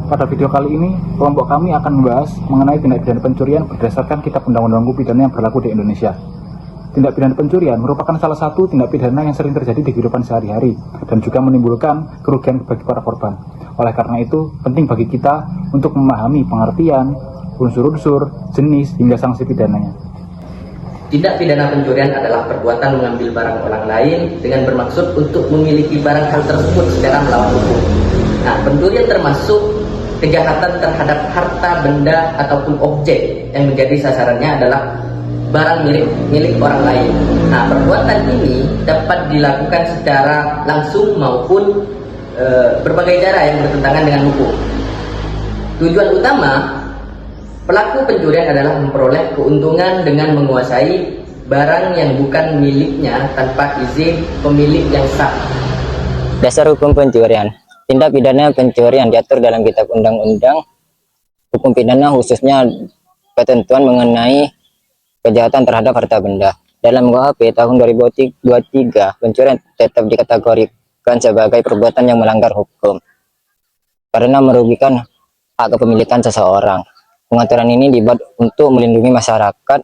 Pada video kali ini, kelompok kami akan membahas mengenai tindak pidana pencurian berdasarkan Kitab Undang-Undang Hukum Pidana yang berlaku di Indonesia. Tindak pidana pencurian merupakan salah satu tindak pidana yang sering terjadi di kehidupan sehari-hari dan juga menimbulkan kerugian bagi para korban. Oleh karena itu, penting bagi kita untuk memahami pengertian, unsur-unsur, jenis, hingga sanksi pidananya. Tindak pidana pencurian adalah perbuatan mengambil barang orang lain dengan bermaksud untuk memiliki barang hal tersebut secara melawan hukum. Nah, pencurian termasuk kejahatan terhadap harta, benda, ataupun objek yang menjadi sasarannya adalah barang milik orang lain. Nah, perbuatan ini dapat dilakukan secara langsung maupun berbagai cara yang bertentangan dengan hukum. Tujuan utama pelaku pencurian adalah memperoleh keuntungan dengan menguasai barang yang bukan miliknya tanpa izin pemilik yang sah. Dasar hukum pencurian. Tindak pidana pencurian diatur dalam Kitab Undang-Undang Hukum Pidana, khususnya ketentuan mengenai kejahatan terhadap harta benda. Dalam KUHP tahun 2023, pencurian tetap dikategorikan sebagai perbuatan yang melanggar hukum karena merugikan hak kepemilikan seseorang. Pengaturan ini dibuat untuk melindungi masyarakat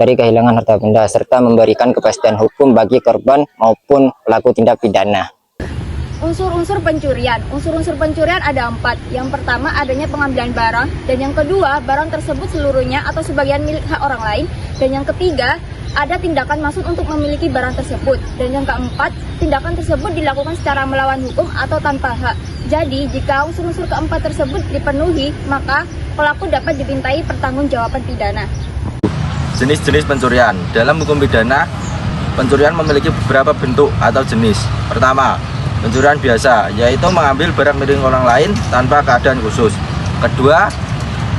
dari kehilangan harta benda serta memberikan kepastian hukum bagi korban maupun pelaku tindak pidana. Unsur-unsur pencurian. Unsur-unsur pencurian ada 4. Yang pertama adanya pengambilan barang, dan yang kedua barang tersebut seluruhnya atau sebagian milik hak orang lain, dan yang ketiga ada tindakan maksud untuk memiliki barang tersebut, dan yang keempat tindakan tersebut dilakukan secara melawan hukum atau tanpa hak. Jadi jika unsur-unsur keempat tersebut dipenuhi, maka pelaku dapat dipintai pertanggungjawaban pidana. Jenis-jenis pencurian. Dalam hukum pidana, pencurian memiliki beberapa bentuk atau jenis. Pertama, pencurian biasa, yaitu mengambil barang milik orang lain tanpa keadaan khusus. Kedua,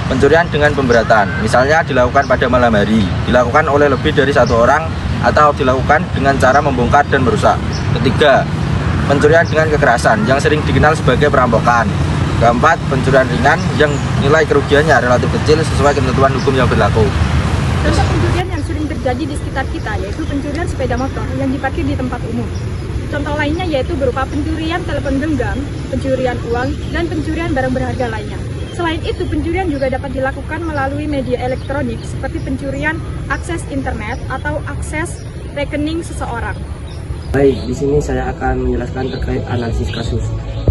pencurian dengan pemberatan, misalnya dilakukan pada malam hari, dilakukan oleh lebih dari satu orang, atau dilakukan dengan cara membongkar dan merusak. Ketiga, pencurian dengan kekerasan, yang sering dikenal sebagai perampokan. Keempat, pencurian ringan yang nilai kerugiannya relatif kecil sesuai ketentuan hukum yang berlaku. Contoh pencurian yang sering terjadi di sekitar kita yaitu pencurian sepeda motor yang diparkir di tempat umum. Contoh lainnya yaitu berupa pencurian telepon genggam, pencurian uang, dan pencurian barang berharga lainnya. Selain itu, pencurian juga dapat dilakukan melalui media elektronik seperti pencurian akses internet atau akses rekening seseorang. Baik, di sini saya akan menjelaskan terkait analisis kasus.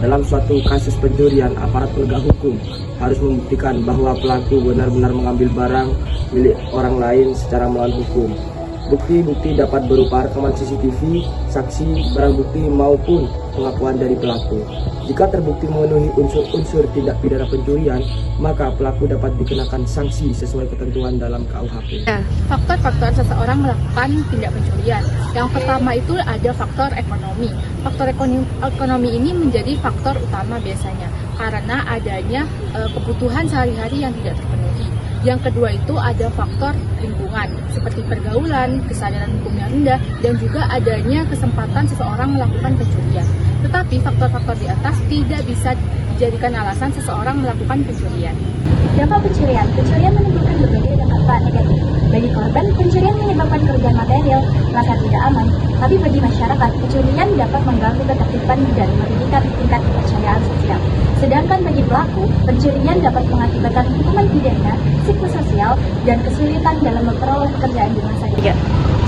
Dalam suatu kasus pencurian, aparat penegak hukum harus membuktikan bahwa pelaku benar-benar mengambil barang milik orang lain secara melawan hukum. Bukti-bukti dapat berupa rekaman CCTV, saksi, barang bukti, maupun pengakuan dari pelaku. Jika terbukti memenuhi unsur-unsur tindak pidana pencurian, maka pelaku dapat dikenakan sanksi sesuai ketentuan dalam KUHP. Faktor-faktor seseorang melakukan tindak pencurian. Yang pertama itu ada faktor ekonomi. Faktor ekonomi ini menjadi faktor utama biasanya karena adanya kebutuhan sehari-hari yang tidak terpenuhi. Yang kedua itu ada faktor lingkungan, seperti pergaulan, kesadaran hukum yang rendah, dan juga adanya kesempatan seseorang melakukan pencurian. Tetapi faktor-faktor di atas tidak bisa dijadikan alasan seseorang melakukan pencurian. Dampak pencurian. Pencurian menimbulkan berbagai dampak negatif. Bagi korban, pencurian menyebabkan kerugian material, rasa tidak aman. Tapi bagi masyarakat, pencurian dapat mengganggu ketertiban dan merugikan tingkat kepercayaan sosial. Sedangkan bagi pelaku, pencurian dapat mengakibatkan hukuman pidana, psikososial, dan kesulitan dalam memperoleh pekerjaan di masa depan.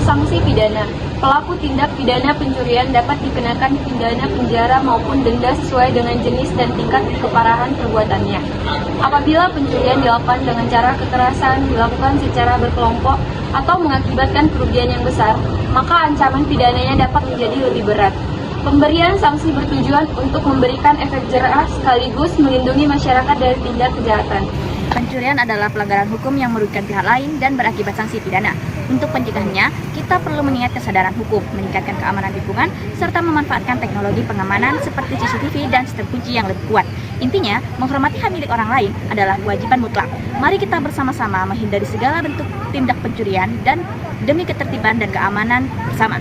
Sanksi pidana. Pelaku tindak pidana pencurian dapat dikenakan pidana penjara maupun denda sesuai dengan jenis dan tingkat keparahan perbuatannya. Apabila pencurian dilakukan dengan cara kekerasan, dilakukan secara berkelompok, atau mengakibatkan kerugian yang besar, maka ancaman pidananya dapat menjadi lebih berat. Pemberian sanksi bertujuan untuk memberikan efek jerah sekaligus melindungi masyarakat dari tindak kejahatan. Pencurian adalah pelanggaran hukum yang merugikan pihak lain dan berakibat sanksi pidana. Untuk pencegahannya, kita perlu mengingat kesadaran hukum, meningkatkan keamanan lingkungan, serta memanfaatkan teknologi pengamanan seperti CCTV dan sistem kunci yang lebih kuat. Intinya, menghormati hak milik orang lain adalah kewajiban mutlak. Mari kita bersama-sama menghindari segala bentuk tindak pencurian dan demi ketertiban dan keamanan bersama.